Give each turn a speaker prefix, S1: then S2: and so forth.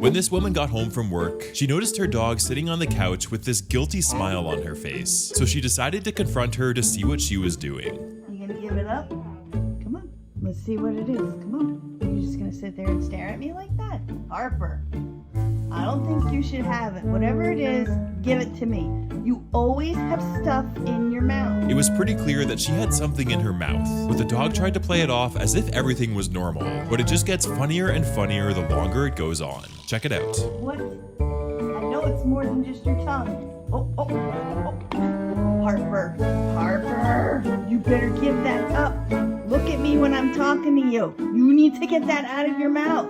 S1: When this woman got home from work, she noticed her dog sitting on the couch with this guilty smile on her face. So she decided to confront her to see what she was doing.
S2: You gonna give it up? Come on, let's see what it is. Come on. You're just gonna sit there and stare at me like that? Harper, I don't think you should have it. Whatever it is, give it to me. You always have stuff in your mouth.
S1: It was pretty clear that she had something in her mouth, but the dog tried to play it off as if everything was normal. But it just gets funnier and funnier the longer it goes on. Check it out.
S2: What? I know it's more than just your tongue. Oh. Harper, you better give that up. Look at me when I'm talking to you. You need to get that out of your mouth.